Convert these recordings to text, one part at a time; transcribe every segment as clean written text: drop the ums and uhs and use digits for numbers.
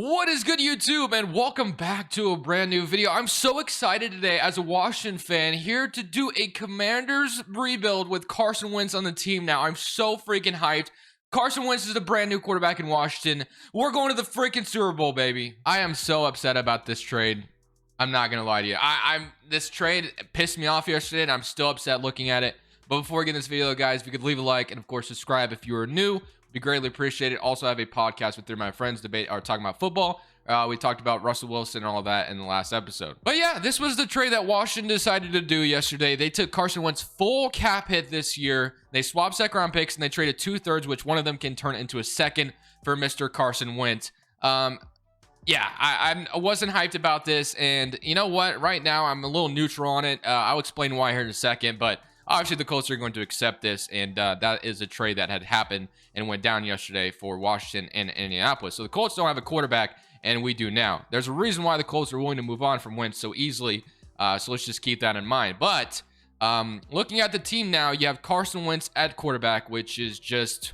What is good, YouTube, and welcome back to a brand new video. I'm so excited today as a Washington fan here to do a Commanders rebuild with Carson Wentz on the team now. I'm so freaking hyped. Carson Wentz is a brand new quarterback in Washington. We're going to the freaking Super Bowl, baby. I am so upset about this trade. I'm not going to lie to you. This trade pissed me off yesterday, and I'm still upset looking at it. But before we get in this video, guys, if you could leave a like and, of course, subscribe if you are new. Be greatly appreciated. Also, I have a podcast with three of my friends talking about football. We talked about Russell Wilson and all of that in the last episode. But yeah, this was the trade that Washington decided to do yesterday. They took Carson Wentz full cap hit this year. They swapped second round picks and they traded 2/3, which one of them can turn into a second for Mr. Carson Wentz. Yeah, I wasn't hyped about this, and you know what? Right now, I'm a little neutral on it. I'll explain why here in a second, but obviously the Colts are going to accept this, and that is a trade that had happened and went down yesterday for Washington and Indianapolis. So the Colts don't have a quarterback, and we do now. There's a reason why the Colts are willing to move on from Wentz so easily, so let's just keep that in mind. But looking at the team now, you have Carson Wentz at quarterback, which is just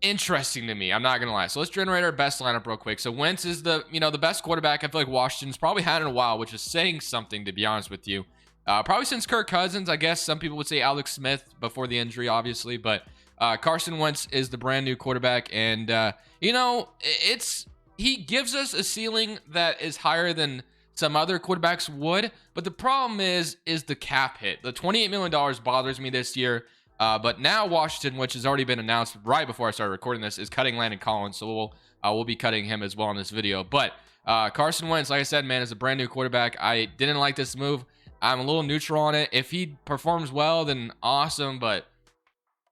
interesting to me. I'm not gonna lie. So let's generate our best lineup real quick. So Wentz is the best quarterback I feel like Washington's probably had in a while, which is saying something, to be honest with you. Probably since Kirk Cousins. I guess some people would say Alex Smith before the injury, obviously, but Carson Wentz is the brand new quarterback, and he gives us a ceiling that is higher than some other quarterbacks would. But the problem is the cap hit. The $28 million bothers me this year. But now Washington, which has already been announced right before I started recording this, is cutting Landon Collins, so we'll be cutting him as well in this video. But Carson Wentz, like I said, man, is a brand new quarterback. I didn't like this move. I'm a little neutral on it. If he performs well, then awesome. But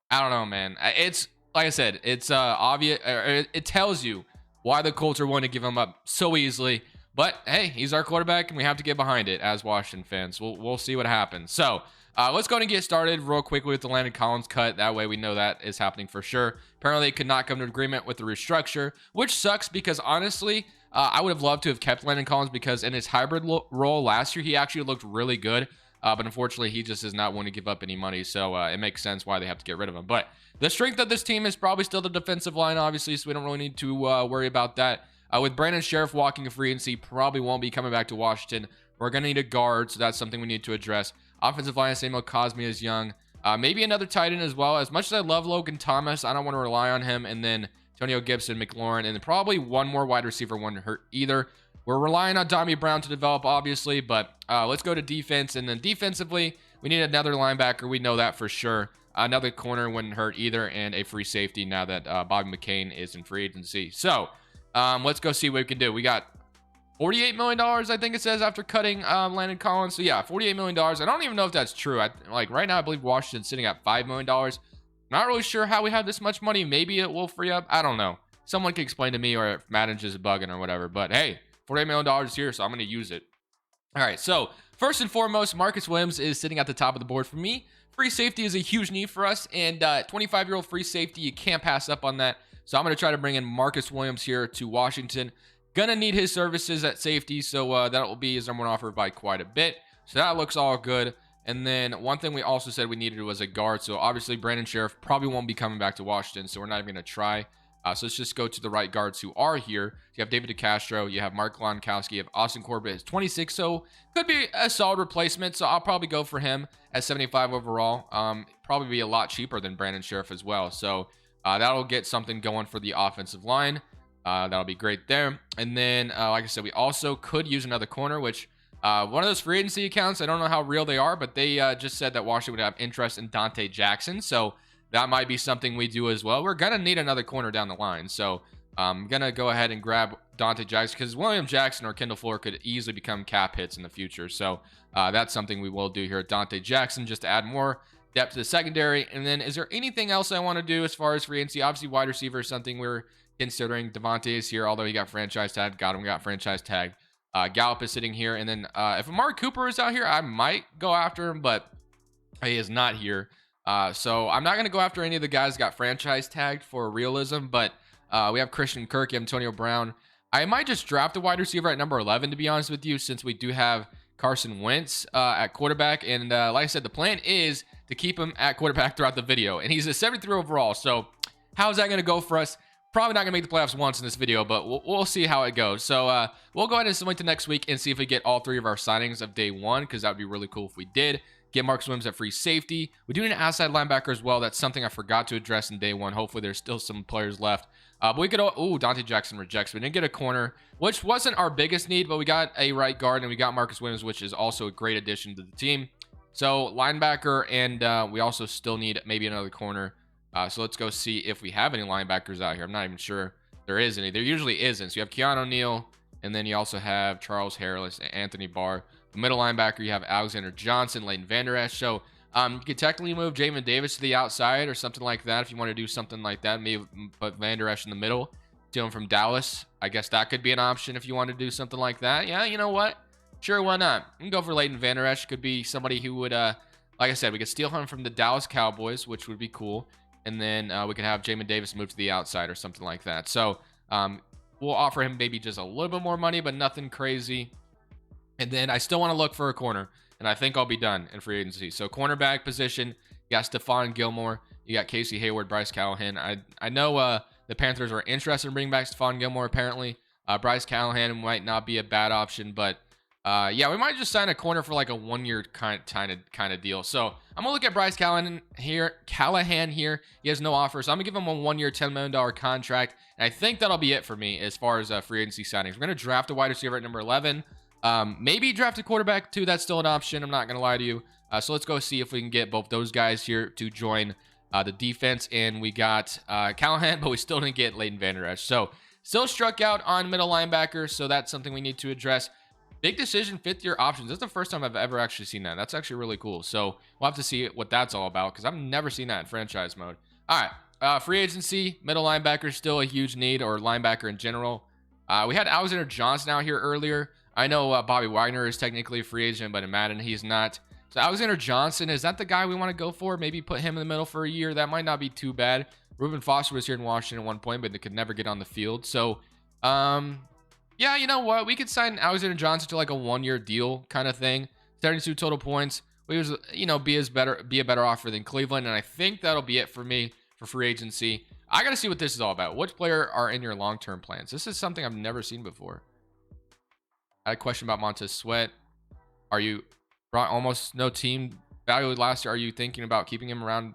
I don't know, man. It's like I said, it's obvious. It tells you why the Colts are willing to give him up so easily. But hey, he's our quarterback, and we have to get behind it as Washington fans. We'll see what happens. So let's go ahead and get started real quickly with the Landon Collins cut. That way we know that is happening for sure. Apparently, they could not come to an agreement with the restructure, which sucks because honestly, I would have loved to have kept Landon Collins because in his hybrid role last year, he actually looked really good. But unfortunately, he just is not willing to give up any money. So it makes sense why they have to get rid of him. But the strength of this team is probably still the defensive line, obviously, so we don't really need to worry about that. With Brandon Sheriff walking a free agency, probably won't be coming back to Washington. We're going to need a guard, so that's something we need to address. Offensive line, Samuel Cosmi is young. Maybe another tight end as well. As much as I love Logan Thomas, I don't want to rely on him. And then Antonio Gibson, McLaurin, and then probably one more wide receiver wouldn't hurt either. We're relying on Tommy Brown to develop, obviously, but let's go to defense. And then defensively, we need another linebacker. We know that for sure. Another corner wouldn't hurt either, and a free safety now that Bobby McCain is in free agency. So let's go see what we can do. We got $48 million, I think it says, after cutting Landon Collins. So yeah, $48 million. I don't even know if that's true. Right now, I believe Washington's sitting at $5 million. Not really sure how we have this much money. Maybe it will free up. I don't know. Someone can explain to me, or if Madden's just bugging or whatever. But hey, $48 million is here, so I'm going to use it. All right, so first and foremost, Marcus Williams is sitting at the top of the board for me. Free safety is a huge need for us, and 25-year-old free safety, you can't pass up on that. So I'm going to try to bring in Marcus Williams here to Washington. Gonna need his services at safety, so that will be his number one offer by quite a bit. So that looks all good. And then one thing we also said we needed was a guard. So obviously Brandon Sheriff probably won't be coming back to Washington, so we're not even gonna try. So let's just go to the right guards who are here. You have David DeCastro, you have Mark Gronkowski, you have Austin Corbett, is 26, so could be a solid replacement. So I'll probably go for him at 75 overall. Probably be a lot cheaper than Brandon Sheriff as well. So that'll get something going for the offensive line. That'll be great there. And then, like I said, we also could use another corner, which one of those free agency accounts, I don't know how real they are, but they just said that Washington would have interest in Dante Jackson. So that might be something we do as well. We're going to need another corner down the line. So I'm going to go ahead and grab Dante Jackson because William Jackson or Kendall Fuller could easily become cap hits in the future. So that's something we will do here. Dante Jackson, just to add more depth to the secondary. And then is there anything else I want to do as far as free agency? Obviously, wide receiver is something we're considering. Devontae is here, although he got franchise tagged. Got him, got franchise tagged. Gallup is sitting here. And then if Amari Cooper is out here, I might go after him, but he is not here. So I'm not going to go after any of the guys that got franchise tagged for realism, but we have Christian Kirk, Antonio Brown. I might just draft a wide receiver at number 11, to be honest with you, since we do have Carson Wentz at quarterback. And like I said, the plan is to keep him at quarterback throughout the video. And he's a 73 overall. So how is that going to go for us? Probably not gonna make the playoffs once in this video, but we'll see how it goes. So we'll go ahead and submit to next week and see if we get all 3 of our signings of day 1, because that would be really cool if we did. Get Marcus Williams at free safety. We do need an outside linebacker as well. That's something I forgot to address in day 1. Hopefully there's still some players left. But we could, Dante Jackson rejects. We didn't get a corner, which wasn't our biggest need, but we got a right guard and we got Marcus Williams, which is also a great addition to the team. So linebacker, and we also still need maybe another corner. So let's go see if we have any linebackers out here. I'm not even sure there is any. There usually isn't. So you have Keanu Neal, and then you also have Charles Harris, Anthony Barr. The middle linebacker, you have Alexander Johnson, Leighton Vander Esch. So you could technically move Jamin Davis to the outside or something like that if you want to do something like that. Maybe put Vander Esch in the middle, steal him from Dallas. I guess that could be an option if you want to do something like that. Yeah, you know what? Sure, why not? You can go for Leighton Vander Esch. Could be somebody who would, like I said, we could steal him from the Dallas Cowboys, which would be cool. And then we could have Jamin Davis move to the outside or something like that. So we'll offer him maybe just a little bit more money, but nothing crazy. And then I still want to look for a corner, and I think I'll be done in free agency. So cornerback position, you got Stephon Gilmore, you got Casey Hayward, Bryce Callahan. I know the Panthers are interested in bringing back Stephon Gilmore apparently. Bryce Callahan might not be a bad option, but yeah, we might just sign a corner for like a 1-year kind of deal. So I'm gonna look at Bryce Callahan here. He has no offer, so I'm gonna give him a 1-year, $10 million contract, and I think that'll be it for me as far as free agency signings. We're gonna draft a wide receiver at number 11. Maybe draft a quarterback too. That's still an option. I'm not gonna lie to you. So let's go see if we can get both those guys here to join the defense. And we got Callahan, but we still didn't get Leighton Vander Esch. So still struck out on middle linebacker. So that's something we need to address. Big decision, 5th-year options. That's the first time I've ever actually seen that. That's actually really cool. So we'll have to see what that's all about, because I've never seen that in franchise mode. All right, free agency, middle linebacker, still a huge need, or linebacker in general. We had Alexander Johnson out here earlier. I know Bobby Wagner is technically a free agent, but in Madden, he's not. So Alexander Johnson, is that the guy we want to go for? Maybe put him in the middle for a year. That might not be too bad. Reuben Foster was here in Washington at one point, but they could never get on the field. So, yeah, you know what? We could sign Alexander Johnson to like a 1-year deal kind of thing. 72 total points. We was, you know, be a better offer than Cleveland, and I think that'll be it for me for free agency. I got to see what this is all about. Which player are in your long-term plans? This is something I've never seen before. I had a question about Montez Sweat. Are you almost no team value last year? Are you thinking about keeping him around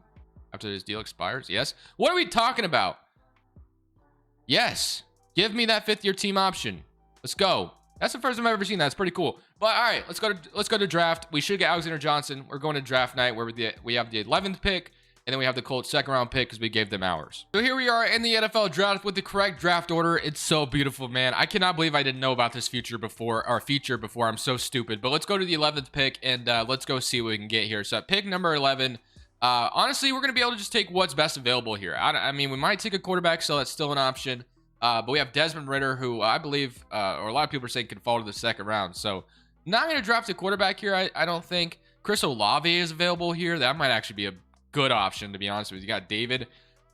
after his deal expires? Yes. What are we talking about? Yes. Give me that 5th-year team option. Let's go. That's the first time I've ever seen that. It's pretty cool. But all right, let's go to draft. We should get Alexander Johnson. We're going to draft night where we have the 11th pick, and then we have the Colts 2nd-round pick because we gave them ours. So here we are in the NFL draft with the correct draft order. It's so beautiful, man. I cannot believe I didn't know about this feature before. I'm so stupid. But let's go to the 11th pick, and let's go see what we can get here. So at pick number 11, honestly, we're going to be able to just take what's best available here. I mean, we might take a quarterback, so that's still an option. But we have Desmond Ridder, who I believe, or a lot of people are saying can fall to the 2nd round. So not going to draft a quarterback here, I don't think. Chris Olave is available here. That might actually be a good option, to be honest with you. You got David.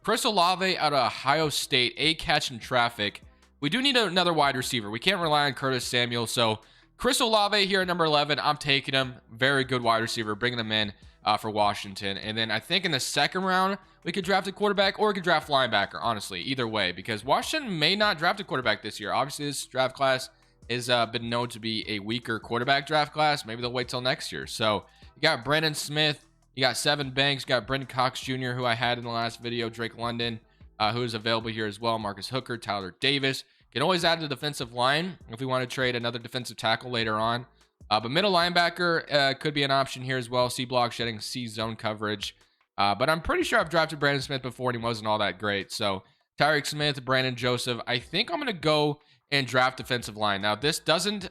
Chris Olave out of Ohio State, a catch in traffic. We do need another wide receiver. We can't rely on Curtis Samuel. So Chris Olave here at number 11, I'm taking him. Very good wide receiver, bringing him in for Washington. And then I think in the 2nd round, we could draft a quarterback, or we could draft linebacker, honestly, either way, because Washington may not draft a quarterback this year. Obviously, this draft class has been known to be a weaker quarterback draft class. Maybe they'll wait till next year. So you got Brandon Smith, you got Sevyn Banks, you got Brendan Cox Jr., who I had in the last video, Drake London, who is available here as well, Marcus Hooker, Tyler Davis. You can always add the defensive line if we want to trade another defensive tackle later on. But middle linebacker could be an option here as well. C-block shedding, C-zone coverage. But I'm pretty sure I've drafted Brandon Smith before and he wasn't all that great. So Tyreek Smith, Brandon Joseph. I think I'm going to go and draft defensive line. Now, this doesn't,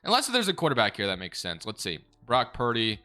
unless there's a quarterback here that makes sense. Let's see. Brock Purdy,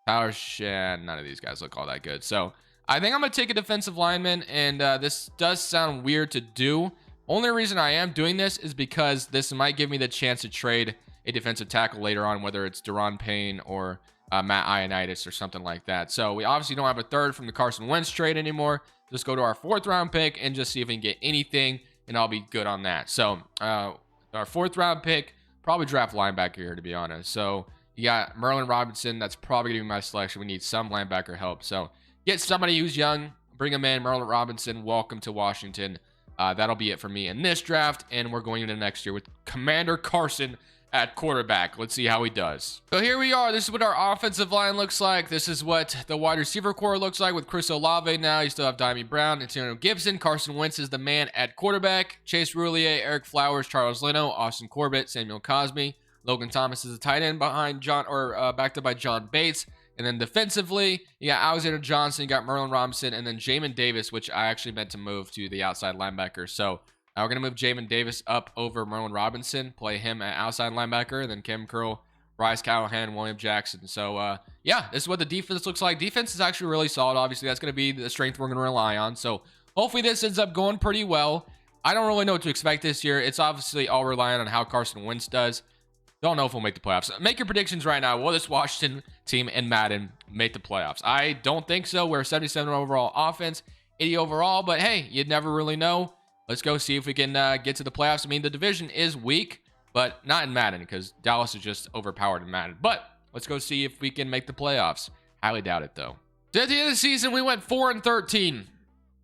Tyler Shan. None of these guys look all that good. So I think I'm going to take a defensive lineman. And this does sound weird to do. Only reason I am doing this is because this might give me the chance to trade a defensive tackle later on, whether it's Deron Payne or Matt Ioannidis or something like that. So we obviously don't have a 3rd from the Carson Wentz trade anymore. Just go to our 4th-round pick and just see if we can get anything, and I'll be good on that. So our 4th-round pick, probably draft linebacker here, to be honest. So you got Merlin Robinson. That's probably going to be my selection. We need some linebacker help. So get somebody who's young, bring him in. Merlin Robinson, welcome to Washington. That'll be it for me in this draft, and we're going into next year with Commander Carson at quarterback. Let's see how he does. So here we are. This is what our offensive line looks like. This is what the wide receiver core looks like with Chris Olave now. You still have Dimey Brown, Antonio Gibson. Carson Wentz is the man at quarterback. Chase Roulier, Eric Flowers, Charles Leno, Austin Corbett, Samuel Cosme. Logan Thomas is the tight end behind backed up by John Bates. And then defensively, you got Alexander Johnson, you got Merlin Robinson, and then Jamin Davis, which I actually meant to move to the outside linebacker. So we're going to move Jamin Davis up over Merlin Robinson, play him at outside linebacker, and then Kim Curl, Bryce Callahan, William Jackson. So, yeah, this is what the defense looks like. Defense is actually really solid. Obviously, that's going to be the strength we're going to rely on. So, hopefully this ends up going pretty well. I don't really know what to expect this year. It's obviously all reliant on how Carson Wentz does. Don't know if we'll make the playoffs. Make your predictions right now. Will this Washington team in Madden make the playoffs? I don't think so. We're 77 overall offense, 80 overall, but hey, you'd never really know. Let's go see if we can get to the playoffs. I mean, the division is weak, but not in Madden because Dallas is just overpowered in Madden. But let's go see if we can make the playoffs. Highly doubt it, though. So at the end of the season, we went 4-13.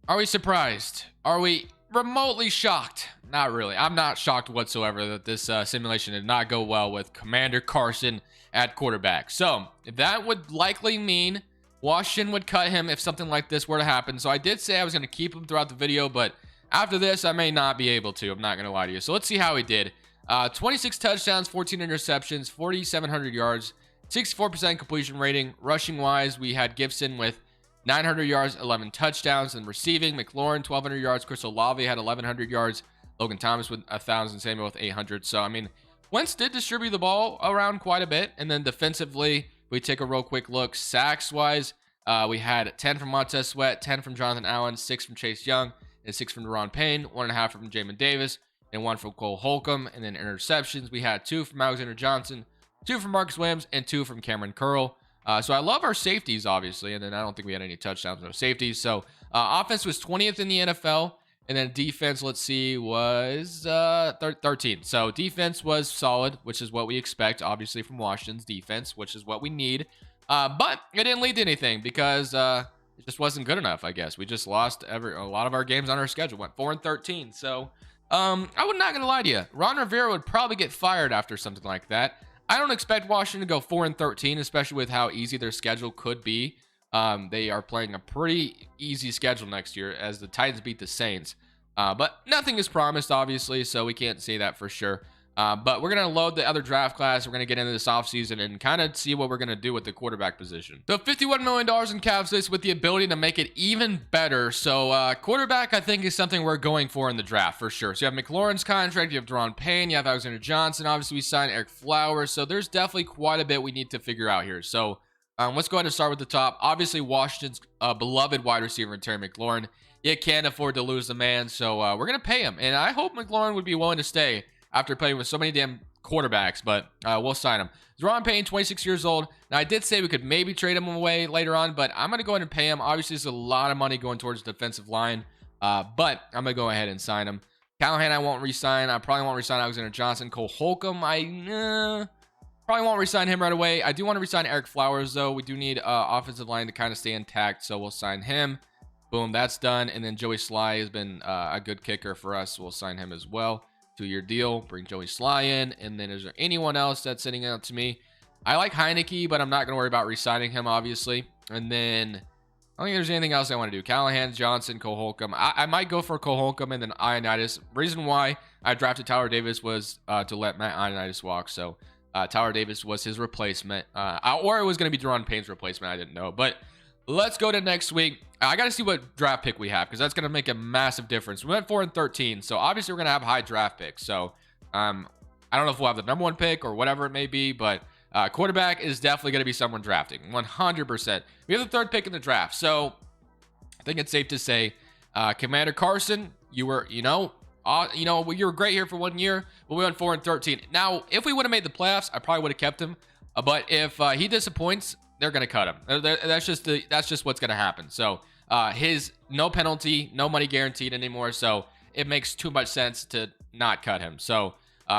Are we surprised? Are we remotely shocked? Not really. I'm not shocked whatsoever that this simulation did not go well with Commander Carson at quarterback. So that would likely mean Washington would cut him if something like this were to happen. So I did say I was going to keep him throughout the video, but after this, I may not be able to. I'm not going to lie to you. So let's see how he did. 26 touchdowns, 14 interceptions, 4,700 yards, 64% completion rating. Rushing wise, we had Gibson with 900 yards, 11 touchdowns. And receiving, McLaurin, 1,200 yards. Chris Olave had 1,100 yards. Logan Thomas with 1,000. Samuel with 800. So, I mean, Wentz did distribute the ball around quite a bit. And then defensively, we take a real quick look. Sacks-wise, we had 10 from Montez Sweat, 10 from Jonathan Allen, 6 from Chase Young, and 6 from Deron Payne, 1.5 from Jamin Davis, and 1 from Cole Holcomb. And then interceptions, we had 2 from Alexander Johnson, 2 from Marcus Williams, and 2 from Cameron Curl. So I love our safeties, obviously, and then I don't think we had any touchdowns, no safeties. So offense was 20th in the NFL, and then defense, let's see, was 13th. So defense was solid, which is what we expect, obviously, from Washington's defense, which is what we need. But it didn't lead to anything because it just wasn't good enough, I guess. We just lost a lot of our games on our schedule, went 4-13. So I would not going to lie to you. Ron Rivera would probably get fired after something like that. I don't expect Washington to go 4-13, especially with how easy their schedule could be. They are playing a pretty easy schedule next year as the Titans beat the Saints. But nothing is promised, obviously, so we can't say that for sure. But we're going to load the other draft class. We're going to get into this offseason and kind of see what we're going to do with the quarterback position. So $51 million in cap space with the ability to make it even better. So quarterback, I think, is something we're going for in the draft for sure. So you have McLaurin's contract. You have Deron Payne. You have Alexander Johnson. Obviously, we signed Eric Flowers. So there's definitely quite a bit we need to figure out here. So let's go ahead and start with the top. Obviously, Washington's beloved wide receiver, Terry McLaurin. You can't afford to lose the man. So we're going to pay him. And I hope McLaurin would be willing to stay after playing with so many damn quarterbacks, but we'll sign him. Deron Payne, 26 years old. Now, I did say we could maybe trade him away later on, but I'm going to go ahead and pay him. Obviously, there's a lot of money going towards the defensive line, but I'm going to go ahead and sign him. Callahan, I won't re-sign. I probably won't re-sign Alexander Johnson. Cole Holcomb, I probably won't re-sign him right away. I do want to re-sign Eric Flowers, though. We do need offensive line to kind of stay intact, so we'll sign him. Boom, that's done. And then Joey Sly has been a good kicker for us. So we'll sign him as well. 2-year deal, bring Joey Sly in. And then is there anyone else that's sitting out to me? I like Heineke, but I'm not going to worry about re-signing him, obviously. And then I don't think there's anything else I want to do. Callahan, Johnson, Cole Holcomb. I might go for Cole Holcomb and then Ioannidis. Reason why I drafted Tyler Davis was to let Matt Ioannidis walk. So Tyler Davis was his replacement. Or it was going to be Deron Payne's replacement. I didn't know. But let's go to next week. I got to see what draft pick we have because that's going to make a massive difference. We went 4-13, so obviously we're going to have high draft picks. So I don't know if we'll have the number 1 pick or whatever it may be, but quarterback is definitely going to be someone drafting 100%. We have the 3rd pick in the draft, so I think it's safe to say, Commander Carson, you were great here for 1 year, but we went 4-13. Now, if we would have made the playoffs, I probably would have kept him. But if he disappoints, they're going to cut him. That's just what's going to happen. So his no penalty, no money guaranteed anymore. So it makes too much sense to not cut him. So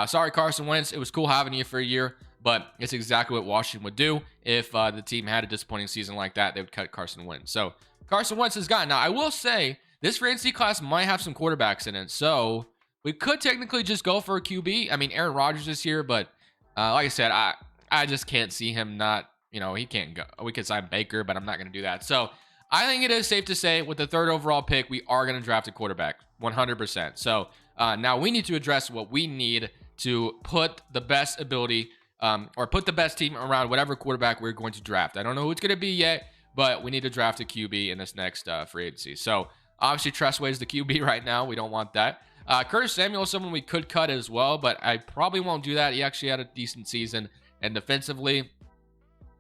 sorry, Carson Wentz. It was cool having you for a year, but it's exactly what Washington would do if the team had a disappointing season like that. They would cut Carson Wentz. So Carson Wentz is gone. Now, I will say this free agency class might have some quarterbacks in it. So we could technically just go for a QB. I mean, Aaron Rodgers is here, but like I said, I just can't see him not, he can't go. We could sign Baker, but I'm not going to do that. So I think it is safe to say with the 3rd overall pick, we are going to draft a quarterback 100%. So now we need to address what we need to put the best ability or put the best team around whatever quarterback we're going to draft. I don't know who it's going to be yet, but we need to draft a QB in this next free agency. So obviously Tressway is the QB right now. We don't want that. Curtis Samuel is someone we could cut as well, but I probably won't do that. He actually had a decent season. And defensively,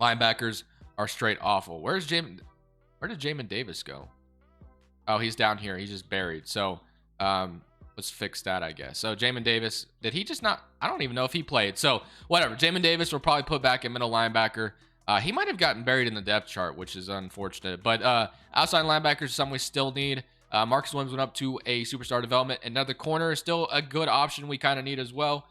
linebackers are straight awful. Where did Jamin Davis go? Oh, he's down here. He's just buried. So let's fix that, I guess. So Jamin Davis, did he just not? I don't even know if he played. So whatever. Jamin Davis will probably put back in middle linebacker. He might have gotten buried in the depth chart, which is unfortunate. But outside linebackers is something we still need. Marcus Williams went up to a superstar development. Another corner is still a good option we kind of need as well.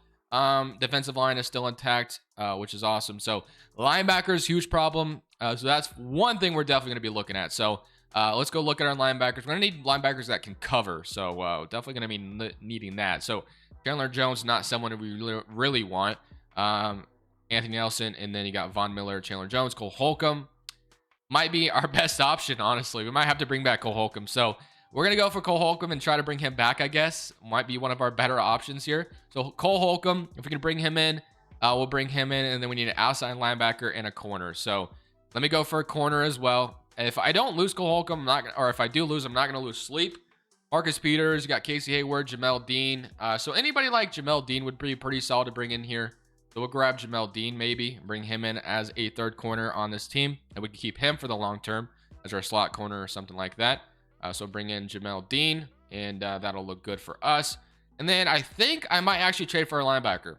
Defensive line is still intact, which is awesome. So linebackers, huge problem. So that's one thing we're definitely going to be looking at. So let's go look at our linebackers. We're going to need linebackers that can cover. So definitely going to be needing that. So Chandler Jones, not someone that we really want. Anthony Nelson, and then you got Von Miller, Chandler Jones, Cole Holcomb. Might be our best option, honestly. We might have to bring back Cole Holcomb. So we're going to go for Cole Holcomb and try to bring him back, I guess. Might be one of our better options here. So Cole Holcomb, if we can bring him in, we'll bring him in. And then we need an outside linebacker and a corner. So let me go for a corner as well. If I don't lose Cole Holcomb, or if I do lose, I'm not going to lose sleep. Marcus Peters, you got Casey Hayward, Jamel Dean. So anybody like Jamel Dean would be pretty solid to bring in here. So we'll grab Jamel Dean maybe, bring him in as a 3rd corner on this team. And we can keep him for the long term as our slot corner or something like that. So bring in Jamel Dean, and that'll look good for us. And then I think I might actually trade for a linebacker.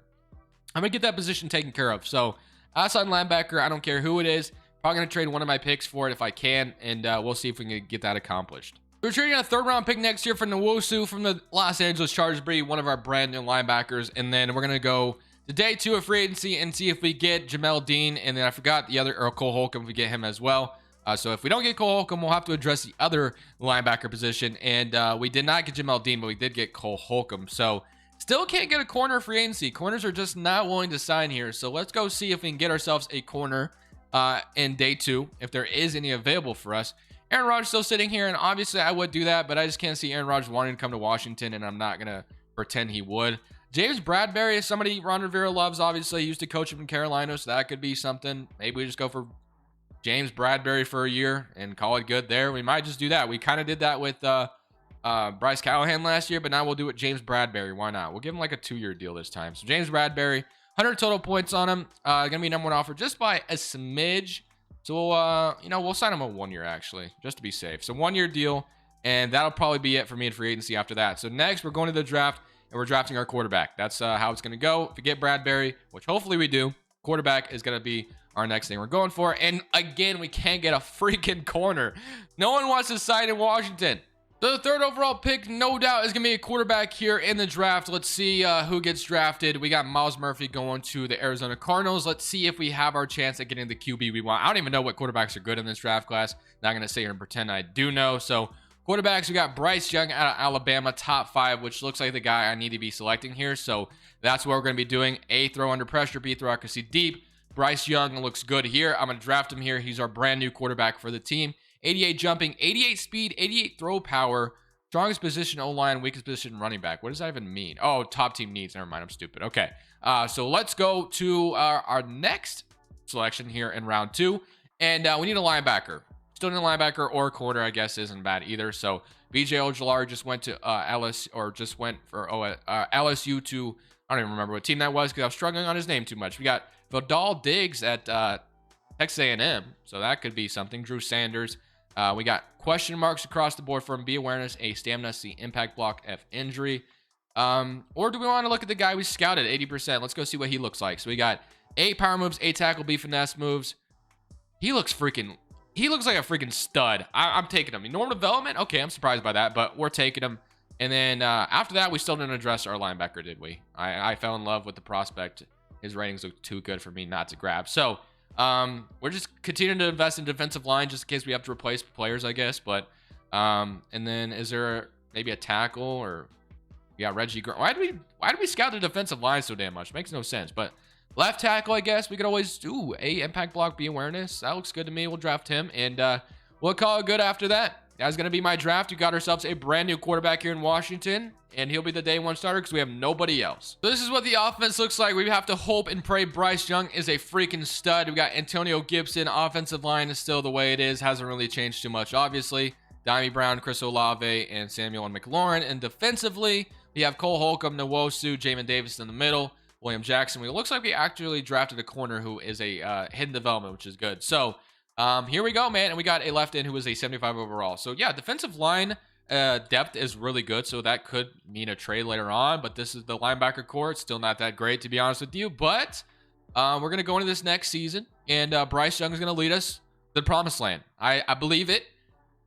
I'm going to get that position taken care of. So outside linebacker, I don't care who it is. Probably going to trade one of my picks for it if I can, and we'll see if we can get that accomplished. We're trading a 3rd round pick next year for Nwosu from the Los Angeles Chargers, one of our brand new linebackers. And then we're going to go to day 2 of free agency and see if we get Jamel Dean. And then I forgot the other, or Cole Holcomb, if we get him as well. So if we don't get Cole Holcomb, we'll have to address the other linebacker position. And we did not get Jamel Dean, but we did get Cole Holcomb. So still can't get a corner free agency. Corners are just not willing to sign here. So let's go see if we can get ourselves a corner in day 2, if there is any available for us. Aaron Rodgers still sitting here, and obviously I would do that, but I just can't see Aaron Rodgers wanting to come to Washington, and I'm not going to pretend he would. James Bradbury is somebody Ron Rivera loves, obviously. He used to coach him in Carolina, so that could be something. Maybe we just go for James Bradbury for a year and call it good there. We might just do that. We kind of did that with Bryce Callahan last year, but now we'll do it James Bradbury. Why not? We'll give him like a 2-year deal this time. So James Bradbury, 100 total points on him. Going to be number 1 offer just by a smidge. So we'll sign him a 1 year actually, just to be safe. So 1-year deal, and that'll probably be it for me in free agency after that. So next we're going to the draft, and we're drafting our quarterback. That's how it's going to go. If we get Bradbury, which hopefully we do, quarterback is going to be our next thing we're going for. And again, we can't get a freaking corner. No one wants to sign in Washington. The 3rd overall pick, no doubt, is going to be a quarterback here in the draft. Let's see who gets drafted. We got Miles Murphy going to the Arizona Cardinals. Let's see if we have our chance at getting the QB we want. I don't even know what quarterbacks are good in this draft class. Not going to sit here and pretend I do know. So quarterbacks, we got Bryce Young out of Alabama, top 5, which looks like the guy I need to be selecting here. So that's what we're going to be doing. A, throw under pressure. B, throw accuracy deep. Bryce Young looks good here. I'm going to draft him here. He's our brand new quarterback for the team. 88 jumping, 88 speed, 88 throw power, strongest position O-line, weakest position running back. What does that even mean? Oh, top team needs. Never mind, I'm stupid. Okay, so let's go to our next selection here in round 2, and we need a linebacker. Still need a linebacker or a corner, I guess, isn't bad either. So BJ Ojulari just went to LSU to, I don't even remember what team that was because I was struggling on his name too much. We got Vidal Diggs at Texas A&M, so that could be something. Drew Sanders. We got question marks across the board from B awareness, A stamina, C impact block, F injury. Or do we want to look at the guy we scouted 80%? Let's go see what he looks like. So we got A power moves, A tackle, B finesse moves. He looks like a freaking stud. I'm taking him. Normal development? Okay, I'm surprised by that, but we're taking him. And then after that, we still didn't address our linebacker, did we? I fell in love with the prospect. His ratings look too good for me not to grab. So we're just continuing to invest in defensive line just in case we have to replace players, I guess. But And then is there maybe a tackle or yeah, Reggie Grant. Why do we scout the defensive line so damn much? Makes no sense. But left tackle, I guess we could always do a impact block, B awareness. That looks good to me. We'll draft him, and we'll call it good after that. That's gonna be my draft. We got ourselves a brand new quarterback here in Washington, and he'll be the day one starter because we have nobody else. So this is what the offense looks like. We have to hope and pray Bryce Young is a freaking stud. We got Antonio Gibson. Offensive line is still the way it is. Hasn't really changed too much, obviously. Dimey Brown, Chris Olave, and Samuel and McLaurin. And defensively, we have Cole Holcomb, Nwosu, Jamin Davis in the middle, William Jackson. It looks like we actually drafted a corner who is a hidden development, which is good. So here we go, man. And we got a left end who is a 75 overall. So yeah, defensive line depth is really good. So that could mean a trade later on. But this is the linebacker core. It's still not that great, to be honest with you. But we're going to go into this next season. And Bryce Young is going to lead us to the promised land. I believe it.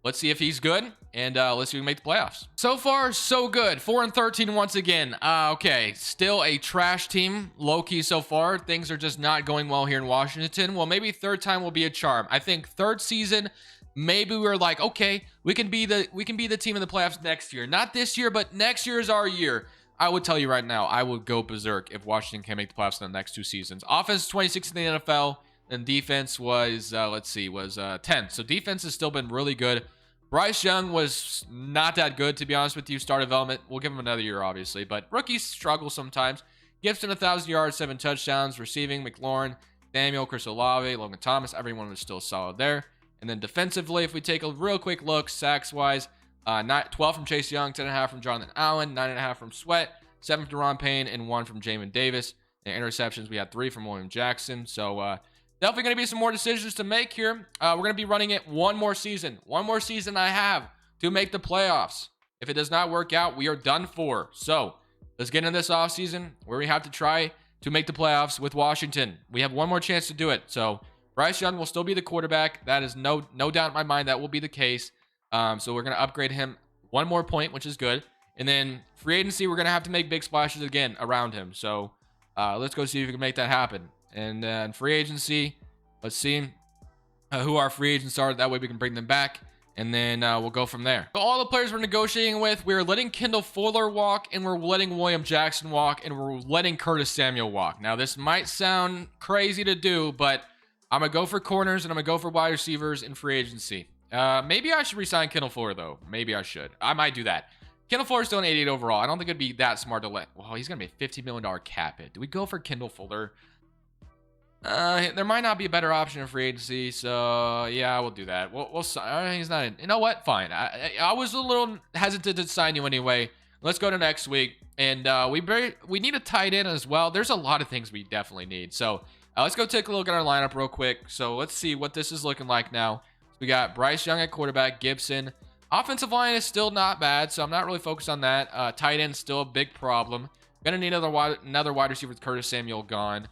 Let's see if he's good, and let's see if we make the playoffs. So far, so good. 4-13 once again. Okay, still a trash team, low-key so far. Things are just not going well here in Washington. Well, maybe third time will be a charm. I think third season, maybe we're like, okay, we can be the team in the playoffs next year. Not this year, but next year is our year. I would tell you right now, I would go berserk if Washington can make the playoffs in the next 2 seasons. Offense 26th in the NFL. And defense was, 10th. So defense has still been really good. Bryce Young was not that good, to be honest with you. Star development, we'll give him another year, obviously. But rookies struggle sometimes. Gibson, 1,000 yards, 7 touchdowns. Receiving, McLaurin, Samuel, Chris Olave, Logan Thomas. Everyone was still solid there. And then defensively, if we take a real quick look, sacks-wise, 12 from Chase Young, 10.5 from Jonathan Allen, 9.5 from Sweat, 7 from Deron Payne, and 1 from Jamin Davis. And interceptions, we had 3 from William Jackson. So, definitely going to be some more decisions to make here. We're going to be running it one more season. One more season I have to make the playoffs. If it does not work out, we are done for. So let's get into this offseason where we have to try to make the playoffs with Washington. We have one more chance to do it. So Bryce Young will still be the quarterback. That is no doubt in my mind that will be the case. So we're going to upgrade him one more point, which is good. And then free agency, we're going to have to make big splashes again around him. So let's go see if we can make that happen. And in free agency, let's see who our free agents are. That way we can bring them back. And then we'll go from there. So all the players we're negotiating with, we're letting Kendall Fuller walk, and we're letting William Jackson walk, and we're letting Curtis Samuel walk. Now, this might sound crazy to do, but I'm going to go for corners, and I'm going to go for wide receivers in free agency. Maybe I should resign Kendall Fuller, though. Maybe I should. I might do that. Kendall Fuller is still an 88 overall. I don't think it'd be that smart to let... Well, he's going to be a $50 million cap hit. Do we go for Kendall Fuller? There might not be a better option in free agency, so yeah, we'll do that. He's not in. You know what? Fine. I was a little hesitant to sign you anyway. Let's go to next week, and we need a tight end as well. There's a lot of things we definitely need. So let's go take a look at our lineup real quick. So let's see what this is looking like now. We got Bryce Young at quarterback, Gibson. Offensive line is still not bad, so I'm not really focused on that. Tight end still a big problem. Gonna need another wide receiver with Curtis Samuel gone.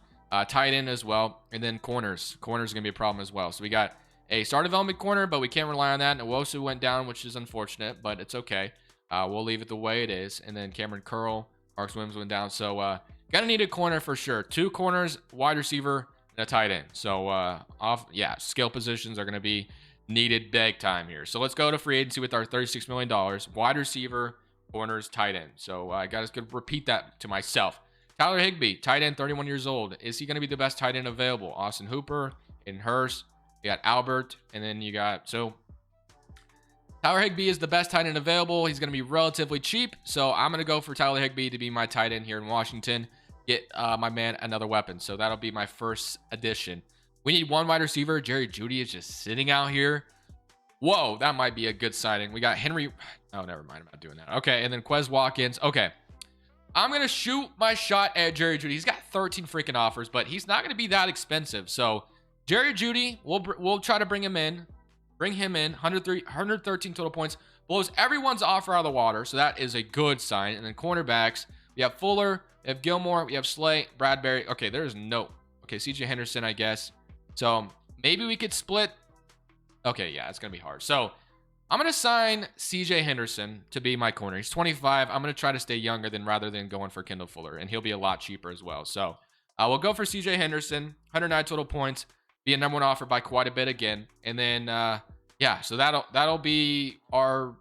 Tight end as well, and then corners. Corners are going to be a problem as well. So we got a star development corner, but we can't rely on that. Nwosu went down, which is unfortunate, but it's okay. We'll leave it the way it is. And then Cameron Curl, Mark Williams went down. So going to need a corner for sure. 2 corners, wide receiver, and a tight end. So skill positions are going to be needed big time here. So let's go to free agency with our $36 million. Wide receiver, corners, tight end. So I got to repeat that to myself. Tyler Higbee, tight end, 31 years old. Is he going to be the best tight end available? Austin Hooper, and Hurst. You got Albert, and then you got... So, Tyler Higbee is the best tight end available. He's going to be relatively cheap, so I'm going to go for Tyler Higbee to be my tight end here in Washington. Get my man another weapon, so that'll be my first addition. We need 1 wide receiver. Jerry Jeudy is just sitting out here. Whoa, that might be a good signing. We got Henry... Oh, never mind. I'm not doing that. Okay, and then Quez Watkins. Okay. I'm going to shoot my shot at Jerry Jeudy. He's got 13 freaking offers, but he's not going to be that expensive. So, Jerry Jeudy, we'll try to bring him in. 113 total points. Blows everyone's offer out of the water, so that is a good sign. And then cornerbacks, we have Fuller, we have Gilmore, we have Slay, Bradbury. Okay, there's no... Okay, C.J. Henderson, I guess. So, maybe we could split... Okay, yeah, it's going to be hard. So... I'm going to sign C.J. Henderson to be my corner. He's 25. I'm going to try to stay younger rather than going for Kendall Fuller, and he'll be a lot cheaper as well. So we'll go for C.J. Henderson, 109 total points, be a number 1 offer by quite a bit again. And then Yeah, so that'll be our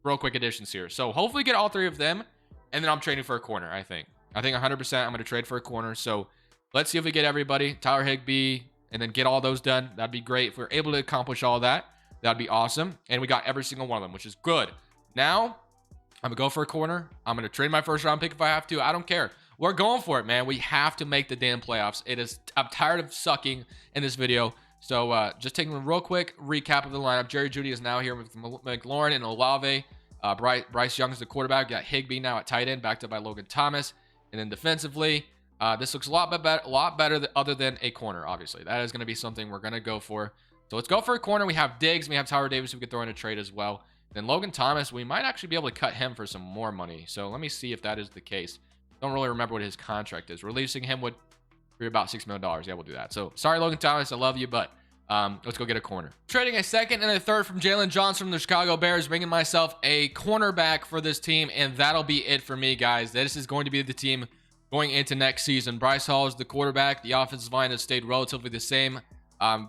real quick additions here. So hopefully get all three of them, and then I'm trading for a corner. I think 100% I'm going to trade for a corner. So let's see if we get everybody. Tyler Higbee, and then get all those done. That'd be great. If we're able to accomplish all that, that'd be awesome. And we got every single one of them, which is good. Now I'm gonna go for a corner. I'm gonna trade my first round pick if I have to. I don't care. We're going for it, man. We have to make the damn playoffs. I'm tired of sucking in this video. So just taking a real quick recap of the lineup. Jerry Jeudy is now here with McLaurin and Olave. Bryce Young is the quarterback. We got Higbee now at tight end, backed up by Logan Thomas. And then defensively, this looks a lot better other than a corner, obviously. That is going to be something we're going to go for. So let's go for a corner. We have Diggs. We have Tyler Davis. We could throw in a trade as well. Then Logan Thomas, we might actually be able to cut him for some more money. So let me see if that is the case. Don't really remember what his contract is. Releasing him would be about $6 million. Yeah, we'll do that. So sorry, Logan Thomas. I love you, but let's go get a corner. Trading a second and a third from Jalen Johnson from the Chicago Bears, bringing myself a cornerback for this team, and that'll be it for me, guys. This is going to be the team going into next season. Bryce Hall is the quarterback. The offensive line has stayed relatively the same.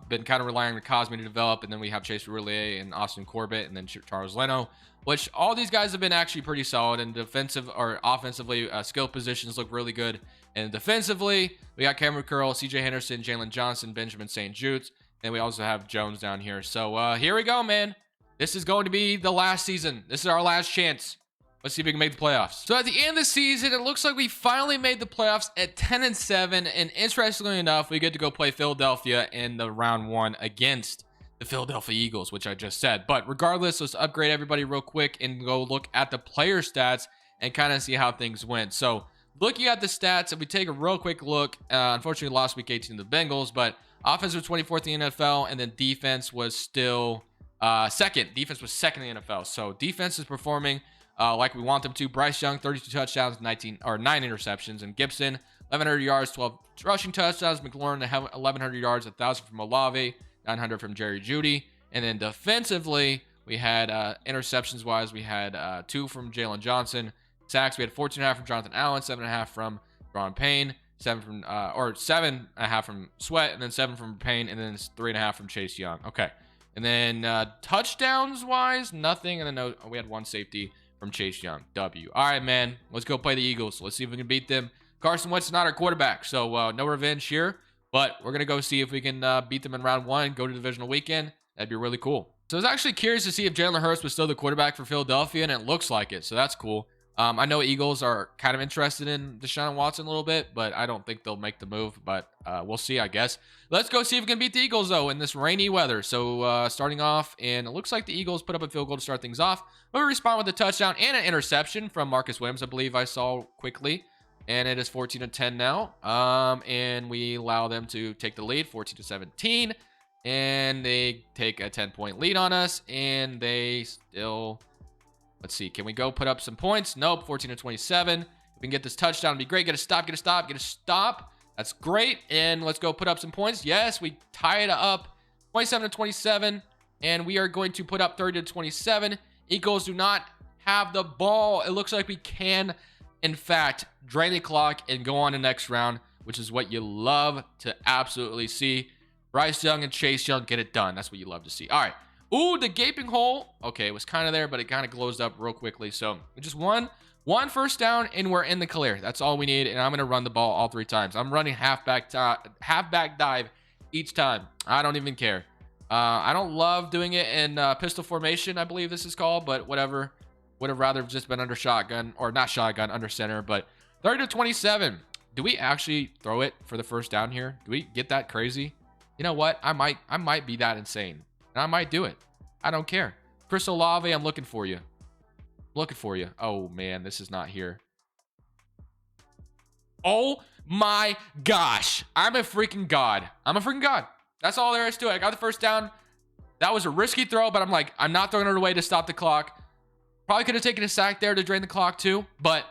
Been kind of relying on Cosme to develop, and then we have Chase Roulier and Austin Corbett, and then Charles Leno, which all these guys have been actually pretty solid. And defensive or offensively, skill positions look really good. And defensively, we got Cameron Curl, CJ Henderson, Jalen Johnson, Benjamin St. Jude, and we also have Jones down here. So here we go, man. This is going to be the last season. This is our last chance. Let's see if we can make the playoffs. So at the end of the season, it looks like we finally made the playoffs at 10-7. And interestingly enough, we get to go play Philadelphia in the round 1 against the Philadelphia Eagles, which I just said. But regardless, let's upgrade everybody real quick and go look at the player stats and kind of see how things went. So looking at the stats, if we take a real quick look, unfortunately lost week 18 to the Bengals, but offense was 24th in the NFL, and then defense was still second. Defense was second in the NFL. So defense is performing like we want them to. Bryce Young, 32 touchdowns, 9 interceptions. And Gibson, 1,100 yards, 12 rushing touchdowns. McLaurin, 1,100 yards, 1,000 from Olave, 900 from Jerry Jeudy. And then defensively, we had interceptions-wise, we had 2 from Jalen Johnson. Sacks, we had 14.5 from Jonathan Allen, 7.5 from Ron Payne, 7.5 from Sweat, and then 7 from Payne, and then 3.5 from Chase Young. Okay. And then touchdowns-wise, nothing. And then we had 1 safety from Chase Young. W. All right, man. Let's go play the Eagles. Let's see if we can beat them. Carson Wentz is not our quarterback, so no revenge here. But we're going to go see if we can beat them in round 1, go to divisional weekend. That'd be really cool. So I was actually curious to see if Jalen Hurts was still the quarterback for Philadelphia, and it looks like it, so that's cool. I know Eagles are kind of interested in Deshaun Watson a little bit, but I don't think they'll make the move, but we'll see, I guess. Let's go see if we can beat the Eagles, though, in this rainy weather. So starting off, and it looks like the Eagles put up a field goal to start things off. But we respond with a touchdown and an interception from Marcus Williams, I believe I saw quickly. And it is 14-10 now. And we allow them to take the lead, 14-17. And they take a 10-point lead on us, and they still... Let's see. Can we go put up some points? Nope. 14-27. If we can get this touchdown, it'd be great. Get a stop. Get a stop. Get a stop. That's great. And let's go put up some points. Yes, we tie it up. 27-27. And we are going to put up 30-27. Eagles do not have the ball. It looks like we can, in fact, drain the clock and go on to the next round, which is what you love to absolutely see. Bryce Young and Chase Young get it done. That's what you love to see. All right. Ooh, the gaping hole. Okay, it was kind of there, but it kind of closed up real quickly. So just one first down, and we're in the clear. That's all we need, and I'm going to run the ball all 3 times. I'm running halfback dive each time. I don't even care. I don't love doing it in pistol formation, I believe this is called, but whatever. Would have rather just been under shotgun, or not shotgun, under center. But 30-27. Do we actually throw it for the first down here? Do we get that crazy? You know what? I might be that insane. And I might do it. I don't care. Chris Olave, I'm looking for you. Looking for you. Oh, man, this is not here. Oh, my gosh. I'm a freaking god. I'm a freaking god. That's all there is to it. I got the first down. That was a risky throw, but I'm not throwing it away to stop the clock. Probably could have taken a sack there to drain the clock too, but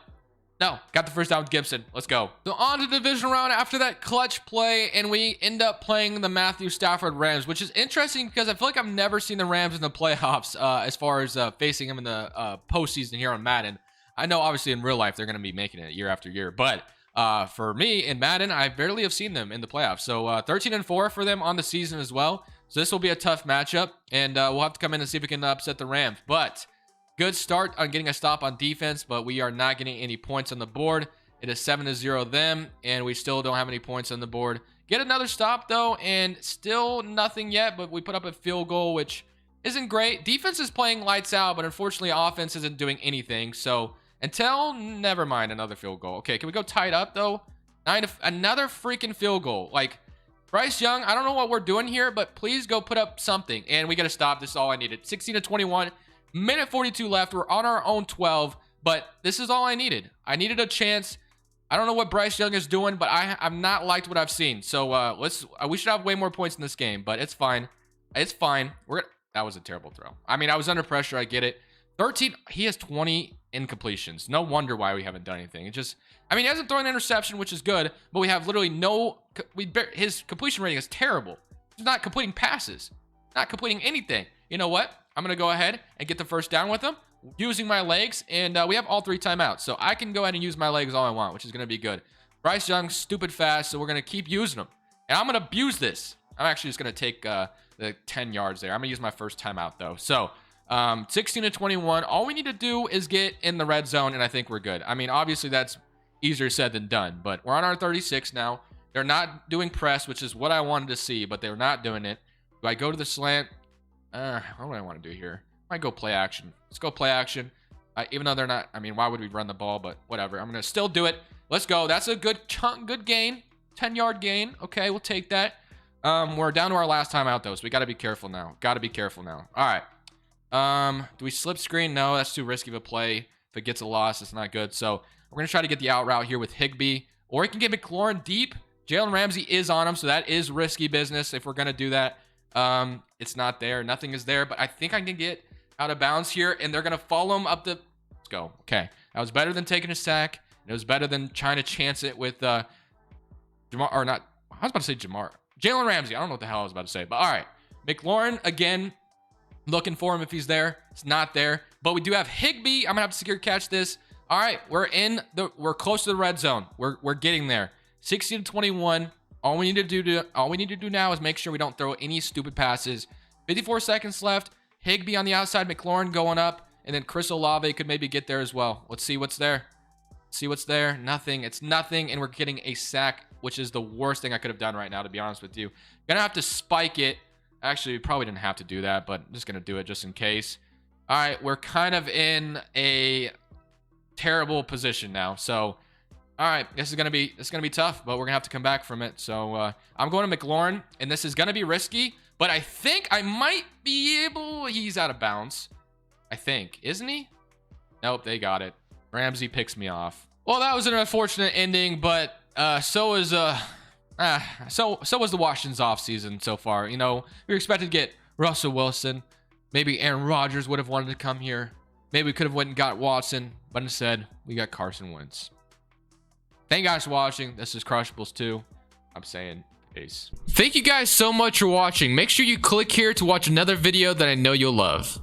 no, got the first down with Gibson. Let's go. So on to the division round after that clutch play, and we end up playing the Matthew Stafford Rams, which is interesting because I feel like I've never seen the Rams in the playoffs as far as facing them in the postseason here on Madden. I know obviously in real life they're going to be making it year after year, but for me in Madden, I barely have seen them in the playoffs. So 13-4 for them on the season as well. So this will be a tough matchup, and we'll have to come in and see if we can upset the Rams. But good start on getting a stop on defense, but we are not getting any points on the board. It is 7-0 them, and we still don't have any points on the board. Get another stop, though, and still nothing yet, but we put up a field goal, which isn't great. Defense is playing lights out, but unfortunately, offense isn't doing anything. So never mind, another field goal. Okay, can we go tied up, though? Another freaking field goal. Like, Bryce Young, I don't know what we're doing here, but please go put up something. And we got to stop. This is all I needed. 16-21, minute 42 left. We're on our own 12, but this is all I needed. I needed a chance. I don't know what Bryce Young is doing, but I've not liked what I've seen. So we should have way more points in this game, but it's fine. It's fine. That was a terrible throw. I mean, I was under pressure. I get it. 13. He has 20 incompletions. No wonder why we haven't done anything. I mean, he hasn't thrown an interception, which is good, but we have literally his completion rating is terrible. He's not completing passes, not completing anything. You know what? I'm going to go ahead and get the first down with him using my legs, and we have all 3 timeouts, so I can go ahead and use my legs all I want, which is going to be good. Bryce Young, stupid fast, so we're going to keep using him, and I'm going to abuse this. I'm actually just going to take the 10 yards there. I'm going to use my first timeout, though. So 16-21, all we need to do is get in the red zone, and I think we're good. I mean, obviously, that's easier said than done, but we're on our 36 now. They're not doing press, which is what I wanted to see, but they're not doing it. Do I go to the slant? What do I want to do here? I might go play action. Let's go play action. Even though they're not, I mean, why would we run the ball? But whatever. I'm going to still do it. Let's go. That's a good chunk, good gain. 10-yard gain. Okay, we'll take that. We're down to our last time out, though, so we got to be careful now. Got to be careful now. All right. Do we slip screen? No, that's too risky of a play. If it gets a loss, it's not good. So we're going to try to get the out route here with Higbee. Or he can get McLaurin deep. Jalen Ramsey is on him, so that is risky business if we're going to do that. It's not there. Nothing is there, but I think I can get out of bounds here, and they're going to follow him up the... Let's go. Okay. That was better than taking a sack. It was better than trying to chance it with Jamar... Or not... I was about to say Jamar. Jalen Ramsey. I don't know what the hell I was about to say, but all right. McLaurin, again, looking for him if he's there. It's not there, but we do have Higbee. I'm going to have to secure catch this. All right. We're close to the red zone. We're getting there. 16-21. All we need to do now is make sure we don't throw any stupid passes. 54 seconds left. Higbee on the outside, McLaurin going up, and then Chris Olave could maybe get there as well. Let's see what's there. See what's there. Nothing. It's nothing, and we're getting a sack, which is the worst thing I could have done right now, to be honest with you. Gonna have to spike it. Actually, we probably didn't have to do that, but I'm just gonna do it just in case. All right, we're kind of in a terrible position now, so... All right, this is gonna be tough, but we're gonna have to come back from it. So I'm going to McLaurin, and this is gonna be risky, but I think I might be able. He's out of bounds, I think, isn't he? Nope, they got it. Ramsey picks me off. Well, that was an unfortunate ending, but so was the Washington's offseason so far. You know, we were expected to get Russell Wilson. Maybe Aaron Rodgers would have wanted to come here. Maybe we could have went and got Watson, but instead we got Carson Wentz. Thank you guys for watching. This is Crushables 2. I'm saying peace. Thank you guys so much for watching. Make sure you click here to watch another video that I know you'll love.